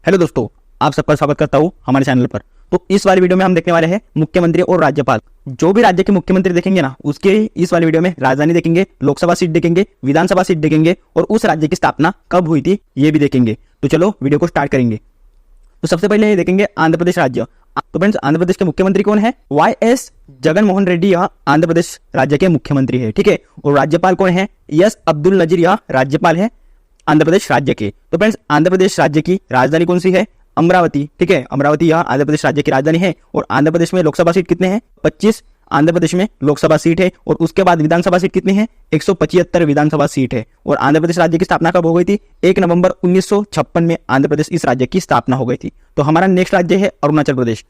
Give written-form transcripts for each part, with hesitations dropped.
Hello दोस्तों, आप सबका स्वागत करता हूँ हमारे चैनल पर। तो इस वाली वीडियो में हम देखने वाले हैं मुख्यमंत्री और राज्यपाल। जो भी राज्य के मुख्यमंत्री देखेंगे ना, उसके इस वाली वीडियो में राजधानी देखेंगे, लोकसभा सीट देखेंगे, विधानसभा सीट देखेंगे और उस राज्य की स्थापना कब हुई थी ये भी देखेंगे। तो चलो वीडियो को स्टार्ट करेंगे। तो सबसे पहले ये देखेंगे आंध्र प्रदेश राज्य। तो फ्रेंड्स, आंध्र प्रदेश के मुख्यमंत्री कौन है? YS जगनमोहन रेड्डी, यह आंध्र प्रदेश राज्य के मुख्यमंत्री है। ठीक है। और राज्यपाल कौन है? यस अब्दुल नजीर, यह राज्यपाल है आंध्र प्रदेश राज्य के। तो फ्रेंड्स, आंध्र प्रदेश राज्य की राजधानी कौन सी है? अमरावती। ठीक है, अमरावती यह आंध्र प्रदेश राज्य की राजधानी है। और आंध्र प्रदेश में लोकसभा सीट कितने हैं? 25 आंध्र प्रदेश में लोकसभा सीट है। और उसके बाद विधानसभा सीट कितनी है? 175 विधानसभा सीट है। और आंध्र प्रदेश राज्य की स्थापना कब हो गई थी? 1 नवंबर 1956 में आंध्र प्रदेश इस राज्य की स्थापना हो गई थी। तो हमारा नेक्स्ट राज्य है अरुणाचल प्रदेश।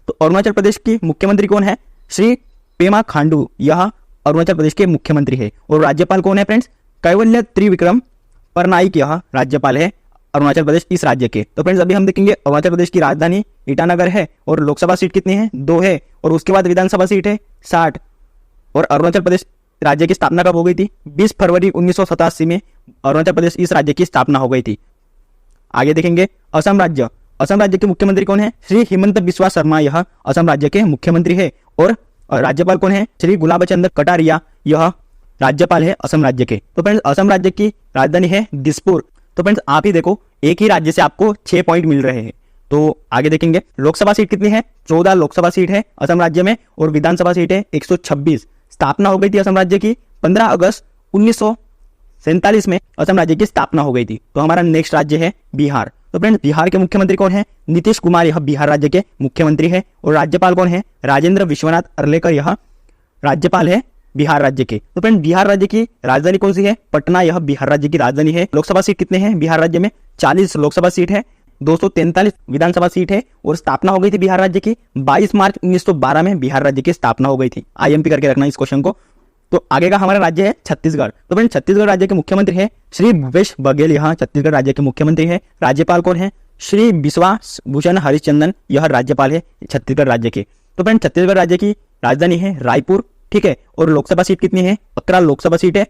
तो अरुणाचल प्रदेश की मुख्यमंत्री कौन है? श्री पेमा खांडू, यह अरुणाचल प्रदेश के मुख्यमंत्री है। और राज्यपाल कौन है फ्रेंड्स? कैवल्य त्रिविक्रम परनाइक, यह राज्यपाल है अरुणाचल प्रदेश इस राज्य के। तो फ्रेंड्स, अभी हम देखेंगे अरुणाचल प्रदेश की राजधानी ईटानगर है। और लोकसभा सीट कितनी है? 2 है। और उसके बाद विधानसभा सीट है 60। और अरुणाचल प्रदेश राज्य की स्थापना कब हो गई थी? 20 फरवरी 1987 में अरुणाचल प्रदेश इस राज्य की स्थापना हो गई थी। आगे देखेंगे असम राज्य। असम राज्य के मुख्यमंत्री कौन है? श्री हिमंत बिस्वा शर्मा, यह असम राज्य के मुख्यमंत्री है। और राज्यपाल कौन है? श्री गुलाब चंद कटारिया, यह राज्यपाल है असम राज्य के। तो फ्रेंड्स, असम राज्य की राजधानी है दिसपुर। तो फ्रेंड्स, आप ही देखो, एक ही राज्य से आपको 6 पॉइंट मिल रहे हैं। तो आगे देखेंगे लोकसभा सीट कितनी है? 14 लोकसभा सीट है असम राज्य में। और विधानसभा सीट है 126। स्थापना हो गई थी असम राज्य की 15 अगस्त 1947 में असम राज्य की स्थापना हो गई थी। तो हमारा नेक्स्ट राज्य है बिहार। तो फ्रेंड्स, बिहार के मुख्यमंत्री कौन है? नीतीश कुमार, यह बिहार राज्य के मुख्यमंत्री है। और राज्यपाल कौन है? राजेंद्र विश्वनाथ अर्लेकर, यह राज्यपाल है बिहार राज्य के। तो फ्रेंड, बिहार राज्य की राजधानी कौन सी है? पटना, यह बिहार राज्य की राजधानी है। लोकसभा सीट कितने हैं बिहार राज्य में? 40 लोकसभा सीट है, 243 विधानसभा सीट है। और स्थापना हो गई थी बिहार राज्य की 22 मार्च 1912 में बिहार राज्य की स्थापना हो गई थी। IMP करके रखना इस क्वेश्चन को। तो आगे का हमारा राज्य है छत्तीसगढ़। तो फ्रेंड, छत्तीसगढ़ राज्य के मुख्यमंत्री है श्री भूपेश बघेल, यह छत्तीसगढ़ राज्य के मुख्यमंत्री है। राज्यपाल कौन है? श्री विश्वास भूषण हरिश्चंदन, यह राज्यपाल है छत्तीसगढ़ राज्य के। तो फ्रेंड, छत्तीसगढ़ राज्य की राजधानी है रायपुर। ठीक है। और लोकसभा सीट कितनी है? 11 लोकसभा सीट है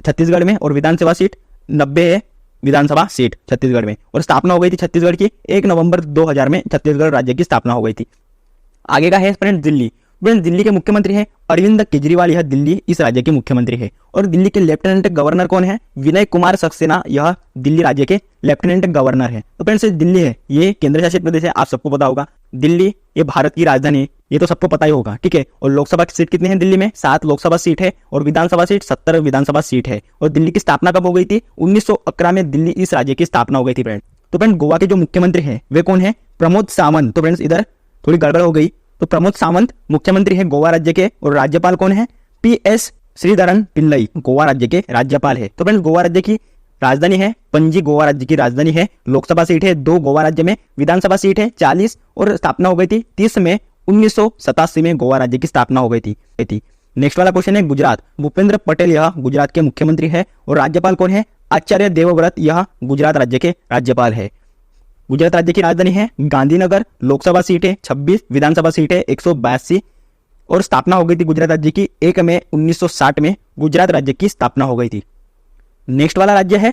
छत्तीसगढ़ में। और विधानसभा सीट 90 है विधानसभा सीट छत्तीसगढ़ में। और स्थापना हो गई थी छत्तीसगढ़ की 1 नवंबर 2000 में छत्तीसगढ़ राज्य की स्थापना हो गई थी। आगे का है फ्रेंड दिल्ली। फ्रेंड, दिल्ली के मुख्यमंत्री है अरविंद केजरीवाल, यह दिल्ली इस राज्य के मुख्यमंत्री है। और दिल्ली के लेफ्टिनेंट गवर्नर कौन है? विनय कुमार सक्सेना, यह दिल्ली राज्य के लेफ्टिनेंट गवर्नर है। तो फ्रेंड्स, दिल्ली है ये केंद्र शासित प्रदेश है, आप सबको पता होगा। दिल्ली ये भारत की राजधानी है, ये तो सबको पता ही होगा। ठीक है। और लोकसभा की सीट कितनी है दिल्ली में? 7 लोकसभा सीट है। और विधानसभा सीट 70 विधानसभा सीट है। और दिल्ली की स्थापना कब हो गई थी? 1911 में दिल्ली इस राज्य की स्थापना हो गई थी फ्रेंड। तो फ्रेंड, गोवा के जो मुख्यमंत्री है वे कौन है? प्रमोद सावंत। तो फ्रेंड्स, इधर थोड़ी गड़बड़ हो गई। तो प्रमोद सावंत मुख्यमंत्री है गोवा राज्य के। और राज्यपाल कौन है? PS श्रीधरन पिल्लई, गोवा राज्य के राज्यपाल है। तो फ्रेंड्स, गोवा राज्य की राजधानी है पणजी, गोवा राज्य की राजधानी है। लोकसभा सीट है 2 गोवा राज्य में। विधानसभा सीट है 40। और स्थापना हो गई थी 30 मई 1987 में गोवा राज्य की स्थापना हो गई थी। नेक्स्ट वाला क्वेश्चन है गुजरात। भूपेंद्र पटेल, यह गुजरात के मुख्यमंत्री है। और राज्यपाल कौन है? आचार्य देवव्रत, यह गुजरात राज्य के राज्यपाल है। गुजरात राज्य की राजधानी है गांधीनगर। लोकसभा सीट है 26, विधानसभा सीट है 182। और स्थापना हो गई थी गुजरात राज्य की 1 मई 1960 में गुजरात राज्य की स्थापना हो गई थी। नेक्स्ट वाला राज्य है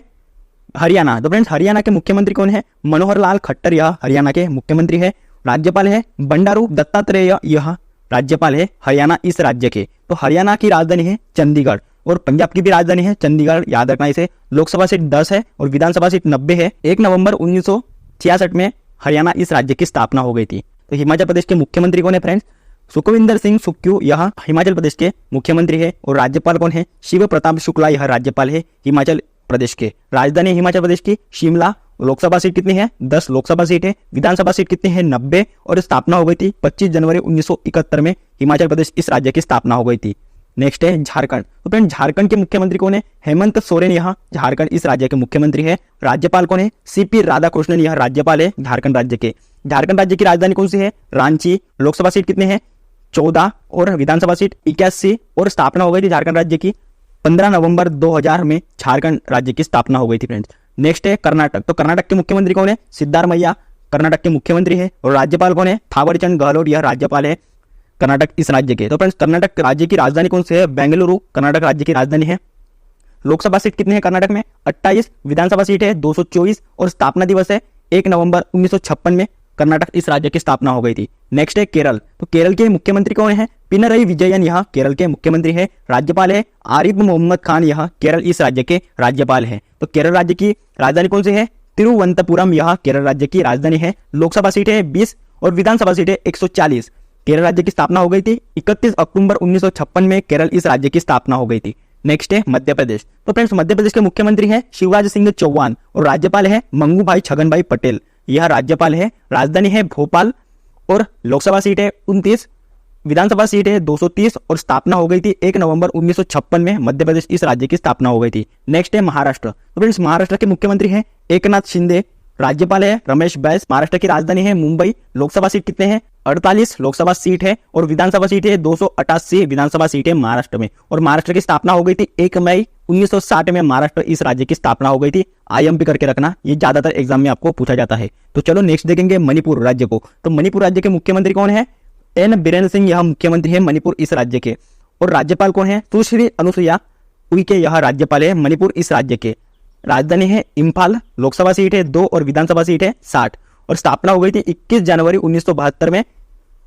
हरियाणा। तो फ्रेंड्स, हरियाणा के मुख्यमंत्री कौन है? मनोहर लाल खट्टर, यह हरियाणा के मुख्यमंत्री है। राज्यपाल है बंडारू दत्तात्रेय, यह राज्यपाल है हरियाणा इस राज्य के। तो हरियाणा की राजधानी है चंडीगढ़। और पंजाब की भी राजधानी है चंडीगढ़, याद रखना इसे। लोकसभा सीट 10 है और विधानसभा सीट 90 है। 1 नवंबर 1966 में हरियाणा इस राज्य की स्थापना हो गई थी। तो हिमाचल प्रदेश के मुख्यमंत्री कौन है फ्रेंड्स? सुखविंदर सिंह सुक्खू, यह हिमाचल प्रदेश के मुख्यमंत्री है। और राज्यपाल कौन है? शिव प्रताप शुक्ला, यह राज्यपाल है हिमाचल प्रदेश के। राजधानी हिमाचल प्रदेश की शिमला। लोकसभा सीट कितनी है? 10 लोकसभा सीट है। विधानसभा सीट कितनी है? 90। और स्थापना हो गई थी 25 जनवरी 1971 में हिमाचल प्रदेश इस राज्य की स्थापना हो गई थी। नेक्स्ट है झारखंड। तो फ्रेंड, झारखंड के मुख्यमंत्री कौन है? हेमंत सोरेन, यह झारखंड इस राज्य के मुख्यमंत्री है। राज्यपाल कौन है? CP राधाकृष्णन, यह राज्यपाल है झारखंड राज्य के। झारखंड राज्य की राजधानी कौन सी है? रांची। लोकसभा सीट कितने हैं? 14। और विधानसभा सीट 81। और स्थापना हो गई थी झारखंड राज्य की 15 नवंबर 2000 में झारखंड राज्य की स्थापना हो गई थी फ्रेंड्स। नेक्स्ट है कर्नाटक। तो कर्नाटक के मुख्यमंत्री कौन है? सिद्धारमैया कर्नाटक के मुख्यमंत्री है। और राज्यपाल कौन है? थावरचंद गहलोत, यह राज्यपाल है कर्नाटक इस राज्य के। तो फ्रेंड्स, कर्नाटक राज्य की राजधानी कौन सी है? बेंगलुरु कर्नाटक राज्य की राजधानी है। लोकसभा सीट कितनी है कर्नाटक में? 28। विधानसभा सीट है 224 और स्थापना दिवस है 1 नवंबर 1956 में कर्नाटक इस राज्य की स्थापना हो गई थी। नेक्स्ट है केरल। तो केरल के मुख्यमंत्री कौन है? पिनरई विजयन यह केरल के मुख्यमंत्री है। राज्यपाल है आरिफ मोहम्मद खान, यह केरल इस राज्य के राज्यपाल है। तो केरल राज्य की राजधानी कौन सी है? तिरुवनंतपुरम, यह केरल राज्य की राजधानी है। लोकसभा सीट है 20 और विधानसभा सीट है 140। केरल राज्य की स्थापना हो गई थी 31 अक्टूबर 1956 में केरल इस राज्य की स्थापना हो गई थी। नेक्स्ट है मध्य प्रदेश। तो फ्रेंड्स मध्य प्रदेश के मुख्यमंत्री है शिवराज सिंह चौहान और राज्यपाल है मंगूभाई छगनभाई पटेल, यह राज्यपाल है। राजधानी है भोपाल और लोकसभा सीट है 29, विधानसभा सीट है 230 और स्थापना हो गई थी 1 नवंबर 1956 में मध्य प्रदेश इस राज्य की स्थापना हो गई थी। नेक्स्ट है महाराष्ट्र। तो फ्रेंड्स महाराष्ट्र के मुख्यमंत्री है एकनाथ शिंदे, राज्यपाल है रमेश बैस। महाराष्ट्र की राजधानी है मुंबई। लोकसभा सीट कितने हैं? 48 लोकसभा सीट है और विधानसभा सीट है 288 विधानसभा सीट है महाराष्ट्र में। और महाराष्ट्र की स्थापना हो गई थी 1 मई 1960 में महाराष्ट्र इस राज्य की स्थापना हो गई थी। IMP करके रखना, ये ज्यादातर एग्जाम में आपको पूछा जाता है। तो चलो नेक्स्ट देखेंगे मणिपुर राज्य को। तो मणिपुर राज्य के मुख्यमंत्री कौन है? एन बीरेन सिंह, यह मुख्यमंत्री है मणिपुर इस राज्य के। और राज्यपाल कौन है? सुश्री अनुसुईया उइके, यह राज्यपाल है मणिपुर इस राज्य के। राजधानी है इम्फाल। लोकसभा सीट है 2 और विधानसभा सीट है 60 और स्थापना हो गई थी 21 जनवरी 1972 में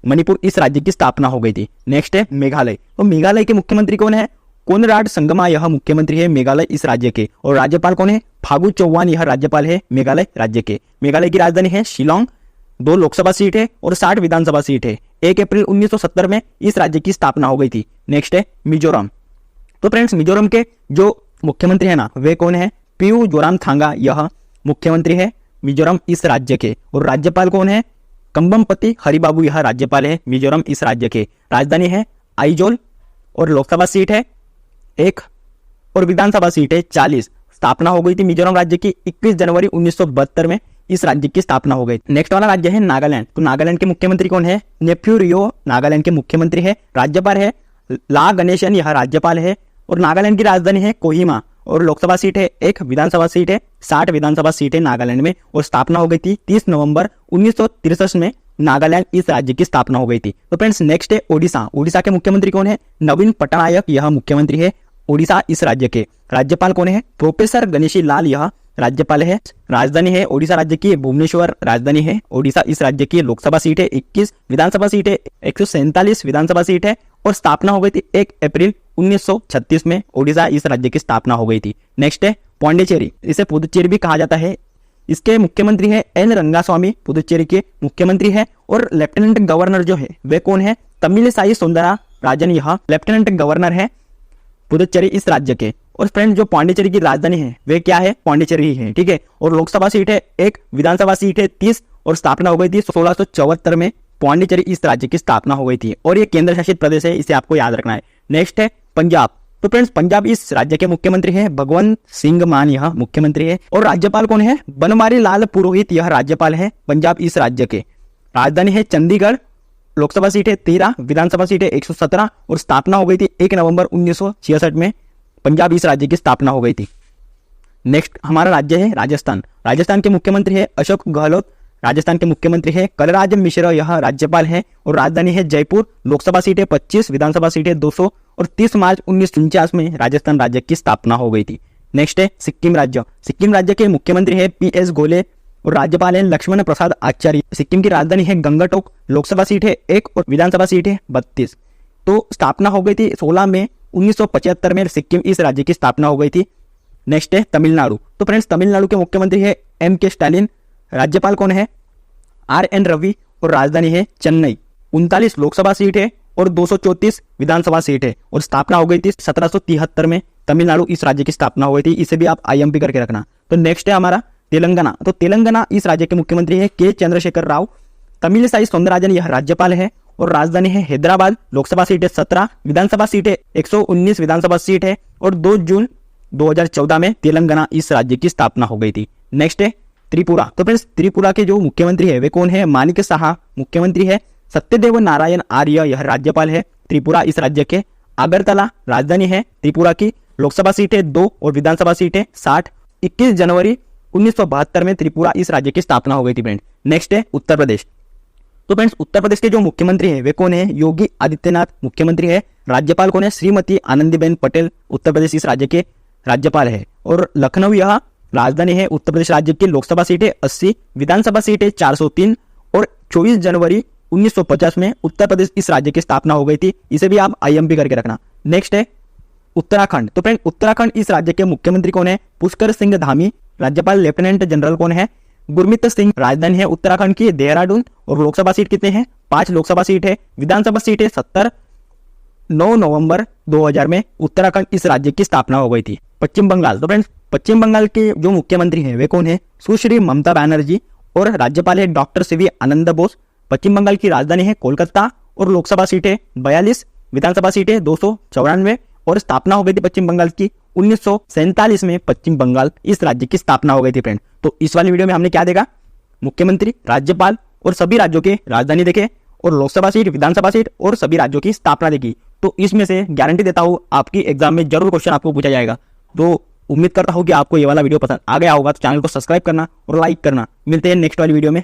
मणिपुर इस राज्य की स्थापना हो गई थी। नेक्स्ट है मेघालय। तो मेघालय के मुख्यमंत्री कौन है? कोनराड संगमा, यह मुख्यमंत्री है मेघालय इस राज्य के। और राज्यपाल कौन है? फागू चौहान, यह राज्यपाल है मेघालय राज्य के। मेघालय की राजधानी है शिलोंग। 2 लोकसभा सीट है और 60 विधानसभा सीट है। 1 अप्रैल 1970 में इस राज्य की स्थापना हो गई थी। नेक्स्ट है मिजोरम। तो फ्रेंड्स मिजोरम के जो मुख्यमंत्री है ना, वे कौन है? पीयू जोरामथांगा, यह मुख्यमंत्री है मिजोरम इस राज्य के। और राज्यपाल कौन है? कंबमपति हरिबाबू, यह राज्यपाल है मिजोरम इस राज्य के। राजधानी है आइजोल और लोकसभा सीट है 1 और विधानसभा सीट है 40। स्थापना हो गई थी मिजोरम राज्य की 21 जनवरी 1972 में इस राज्य की स्थापना हो गई। नेक्स्ट वाला राज्य है नागालैंड। तो नागालैंड के मुख्यमंत्री कौन है? नेफ्यू रियो नागालैंड के मुख्यमंत्री है। राज्यपाल है ला गणेशन, यह राज्यपाल है। और नागालैंड की राजधानी है कोहिमा और लोकसभा सीट है 1, विधानसभा सीट है 60 विधानसभा सीट है नागालैंड में। और स्थापना हो गई थी 30 नवंबर 1963 में नागालैंड इस राज्य की स्थापना हो गई थी। तो फ्रेंड्स नेक्स्ट है ओडिशा। ओडिशा के मुख्यमंत्री कौन है? नवीन पटनायक, यह मुख्यमंत्री है ओडिशा इस राज्य के। राज्यपाल कौन है? प्रोफेसर गणेशी लाल, यह राज्यपाल है। राजधानी है ओडिशा राज्य की भुवनेश्वर, राजधानी है ओडिशा इस राज्य की। लोकसभा सीट है 21, विधानसभा सीट है 147 विधानसभा सीट है। और स्थापना हो गई थी 1 अप्रैल 1936 में ओडिशा इस राज्य की स्थापना हो गई थी। नेक्स्ट है पौंडीचेरी, इसे पुदुचेरी भी कहा जाता है। इसके मुख्यमंत्री है एन रंगास्वामी, पुदुचेरी के मुख्यमंत्री है। और लेफ्टिनेंट गवर्नर जो है वे कौन है? तमिलिसाई सुंदरा राजन, यह लेफ्टिनेंट गवर्नर है पुदुचेरी इस राज्य के। और फ्रेंड जो पौंडीचेरी की राजधानी है वे क्या है? पौंडीचेरी है, ठीक है। और लोकसभा सीट है 1, विधानसभा सीट है 30 और स्थापना हो गई थी 1674 में पौंडीचेरी इस राज्य की स्थापना हो गई थी। और ये केंद्र शासित प्रदेश है, इसे आपको याद रखना है। नेक्स्ट है पंजाब। तो फ्रेंड्स पंजाब इस राज्य के मुख्यमंत्री है भगवंत सिंह मान, यह मुख्यमंत्री है। और राज्यपाल कौन है? बनवारी लाल पुरोहित, यह राज्यपाल है पंजाब इस राज्य के। राजधानी है चंडीगढ़। लोकसभा सीट है 13, विधानसभा सीट है 117 और स्थापना हो गई थी 1 नवंबर 1966 में पंजाब इस राज्य की स्थापना हो गई थी। नेक्स्ट हमारा राज्य है राजस्थान। राजस्थान के मुख्यमंत्री है अशोक गहलोत। राजस्थान के मुख्यमंत्री है कलराज मिश्र, यह राज्यपाल है। और राजधानी है जयपुर। लोकसभा सीट है 25, विधानसभा सीट है 200 और 30 मार्च 1949 में राजस्थान राज्य की स्थापना हो गई थी। नेक्स्ट है सिक्किम राज्य। सिक्किम राज्य के मुख्यमंत्री है PS गोले और राज्यपाल है लक्ष्मण प्रसाद आचार्य। सिक्किम की राजधानी है गंगटोक। लोकसभा सीट है 1 और विधानसभा सीट है 32। तो स्थापना हो गई थी 16 मई 1975 में सिक्किम इस राज्य की स्थापना हो गई थी। नेक्स्ट है तमिलनाडु। तो फ्रेंड्स तमिलनाडु के मुख्यमंत्री है MK स्टालिन। राज्यपाल कौन है? RN रवि और राजधानी है चेन्नई। 39 लोकसभा सीट है और 234 विधानसभा सीट है। और स्थापना हो गई थी 1773 में तमिलनाडु इस राज्य की स्थापना हो गई थी। इसे भी आप IMP करके रखना। तो नेक्स्ट है हमारा तेलंगाना। तो तेलंगाना इस राज्य के मुख्यमंत्री है K चंद्रशेखर राव। तमिलिसाई सौंदरराजन, यह राज्यपाल है। और राजधानी है हैदराबाद। लोकसभा सीट है 17, विधानसभा सीट है 119 विधानसभा सीट है। और 2 जून 2014 में तेलंगाना इस राज्य की स्थापना हो गई थी। नेक्स्ट है त्रिपुरा। तो फ्रेंड्स त्रिपुरा के जो मुख्यमंत्री है वे कौन है? मानिक साहा मुख्यमंत्री है। सत्यदेव नारायण आर्य, यह राज्यपाल है त्रिपुरा इस राज्य के। अगरतला राजधानी है त्रिपुरा की। लोकसभा सीट है 2 और विधानसभा सीट है 60। 21 जनवरी 1972 में त्रिपुरा इस राज्य की स्थापना हो गई थी फ्रेंड। नेक्स्ट है उत्तर प्रदेश। तो फ्रेंड्स उत्तर प्रदेश के जो मुख्यमंत्री है वे कौन है? योगी आदित्यनाथ मुख्यमंत्री है। राज्यपाल कौन है? श्रीमती आनंदीबेन पटेल, उत्तर प्रदेश इस राज्य के राज्यपाल है। और लखनऊ यह राजधानी है उत्तर प्रदेश राज्य की लोकसभा सीट है 80, विधानसभा सीट है 403 और 24 जनवरी 1950 में उत्तर प्रदेश इस राज्य की स्थापना हो गई थी। इसे भी आप IMP करके रखना। नेक्स्ट है उत्तराखंड। तो फ्रेंड उत्तराखंड इस राज्य के मुख्यमंत्री कौन है? पुष्कर सिंह धामी। राज्यपाल लेफ्टिनेंट जनरल कौन है? गुरमीत सिंह। राजधानी है उत्तराखंड की देहरादून और लोकसभा सीट कितने हैं? 5 लोकसभा सीट है। विधानसभा सीट है 70। 9 नवंबर 2000 में उत्तराखंड इस राज्य की स्थापना हो गई थी। पश्चिम बंगाल। तो फ्रेंड्स पश्चिम बंगाल के जो मुख्यमंत्री हैं वे कौन है? सुश्री ममता बनर्जी और राज्यपाल है डॉक्टर सीवी आनंद बोस। पश्चिम बंगाल की राजधानी है कोलकाता और लोकसभा सीट है 42, विधानसभा सीट है 294 और स्थापना हो गई थी पश्चिम बंगाल की 1947 में। पश्चिम बंगाल इस राज्य की स्थापना हो गई थी फ्रेंड। तो इस वाली वीडियो में हमने क्या देखा? मुख्यमंत्री, राज्यपाल और सभी राज्यों की राजधानी देखे और लोकसभा सीट, विधानसभा सीट और सभी राज्यों की स्थापना देखी। तो इसमें से गारंटी देता हूं आपकी एग्जाम में जरूर क्वेश्चन आपको पूछा जाएगा। तो उम्मीद करता हूं कि आपको ये वाला वीडियो पसंद आ गया होगा। तो चैनल को सब्सक्राइब करना और लाइक करना। मिलते हैं नेक्स्ट वाली वीडियो में।